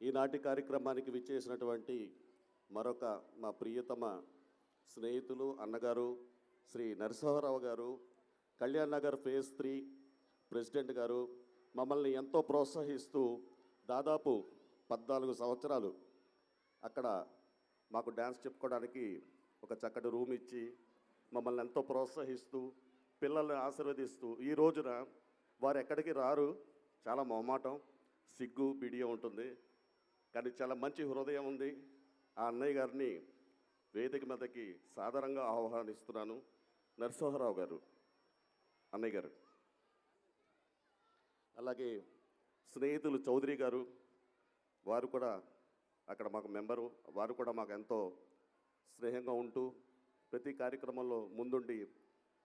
ఈనాటి కార్యక్రమానికి విచ్చేసినటువంటి మరొక మా ప్రియతమ స్నేహితులు అన్నగారు శ్రీ నరసింహారావు గారు, కళ్యాణ్ నగర్ ఫేజ్ 3 ప్రెసిడెంట్ గారు, మమ్మల్ని ఎంతో ప్రోత్సహిస్తూ దాదాపు 14 సంవత్సరాలు అక్కడ మాకు డ్యాన్స్ చెప్పుకోవడానికి ఒక చక్కటి రూమ్ ఇచ్చి మమ్మల్ని ఎంతో ప్రోత్సహిస్తూ పిల్లల్ని ఆశీర్వదిస్తూ ఈ రోజున వారు ఎక్కడికి రారు, చాలా మొహమాటం, సిగ్గు బిడియం ఉంటుంది, కానీ చాలా మంచి హృదయం ఉంది. ఆ అన్నయ్య గారిని వేదిక మీదకి సాదరంగా ఆహ్వానిస్తున్నాను. నరసింహారావు గారు, అన్నయ్య గారు. అలాగే స్నేహితులు చౌదరి గారు, వారు కూడా అక్కడ మాకు మెంబరు, వారు కూడా మాకు ఎంతో స్నేహంగా ఉంటూ ప్రతి కార్యక్రమంలో ముందుండి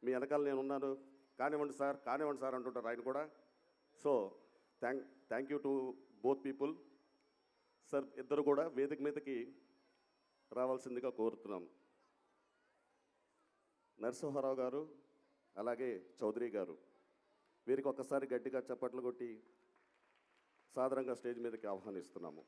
మీ వెనకాల నేను ఉన్నాను, కానివ్వండి సార్ అంటుంటారు ఆయన కూడా. So thank you to both people. Sir ఇద్దరు కూడా వేదిక మీదకి రావాల్సిందిగా కోరుతున్నాం. నరసింహారావు గారు అలాగే చౌదరి గారు, వీరికి ఒక్కసారి గట్టిగా చప్పట్లు కొట్టి సాదరంగా స్టేజ్ మీదకి ఆహ్వానిస్తున్నాము.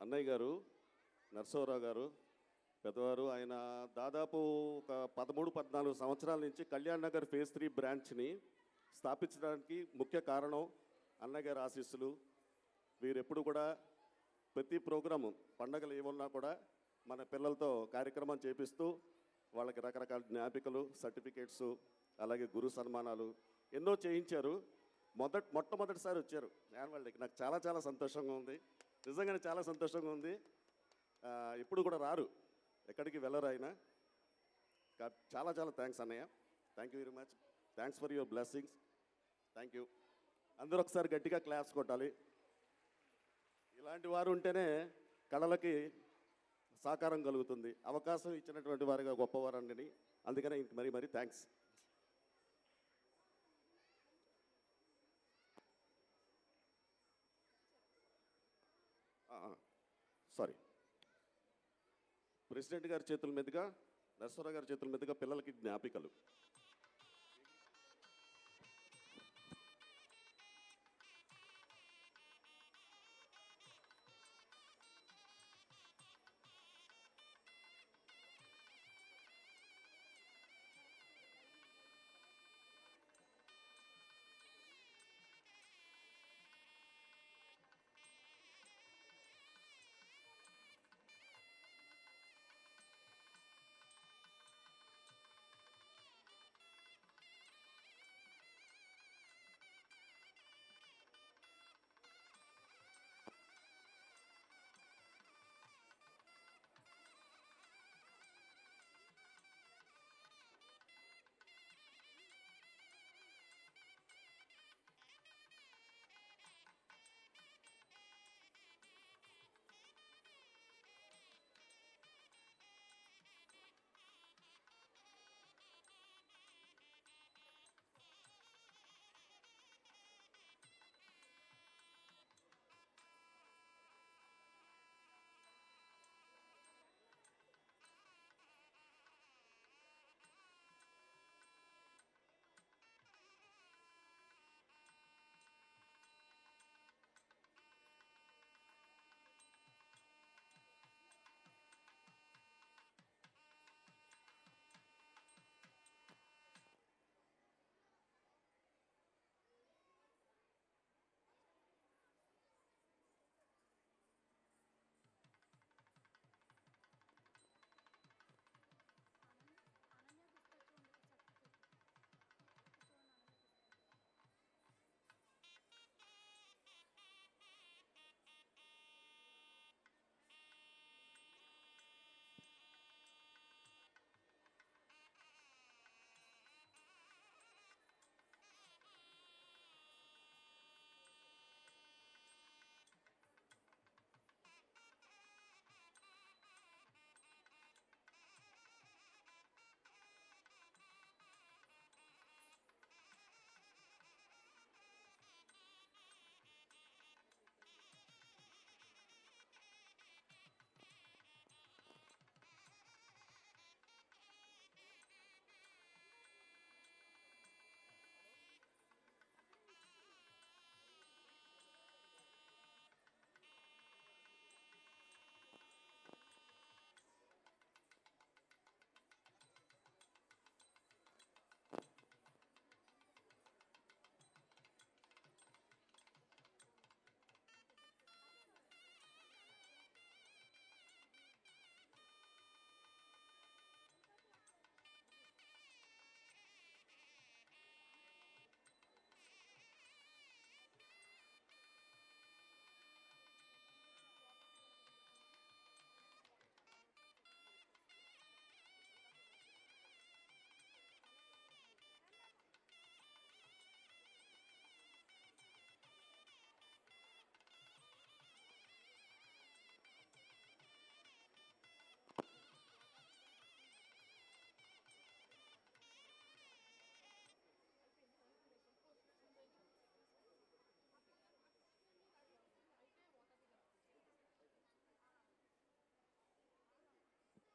అన్నయ్య గారు నరసింహారావు గారు పెద్దవారు, ఆయన దాదాపు ఒక 13-14 సంవత్సరాల నుంచి కళ్యాణ్ నగర్ ఫేజ్ 3 బ్రాంచ్ని స్థాపించడానికి ముఖ్య కారణం అన్నయ్య గారి ఆశీస్సులు. వీరెప్పుడు కూడా ప్రతి ప్రోగ్రాము పండగలు ఏమన్నా కూడా మన పిల్లలతో కార్యక్రమం చేపిస్తూ వాళ్ళకి రకరకాల జ్ఞాపికలు, సర్టిఫికేట్స్, అలాగే గురు సన్మానాలు ఎన్నో చేయించారు. మొట్టమొదటిసారి వచ్చారు యాన్యువల్ డేకి. నాకు చాలా చాలా సంతోషంగా ఉంది, నిజంగానే చాలా సంతోషంగా ఉంది. ఇప్పుడు కూడా రారు, ఎక్కడికి వెళ్ళరు ఆయన. చాలా చాలా థ్యాంక్స్ అన్నయ్య, thank you very much, thanks for your blessings, thank you. అందరూ ఒకసారి గట్టిగా క్లాప్స్ కొట్టాలి. ఇలాంటి వారు ఉంటేనే కళలకి సాకారం కలుగుతుంది. అవకాశం ఇచ్చినటువంటి వారిగా గొప్పవారండి, అందుకనే ఇంక మరీ థ్యాంక్స్. సారీ, ప్రెసిడెంట్ గారి చేతుల మీదుగా, నరసింహారావు గారి చేతుల మీదుగా పిల్లలకి జ్ఞాపికలు.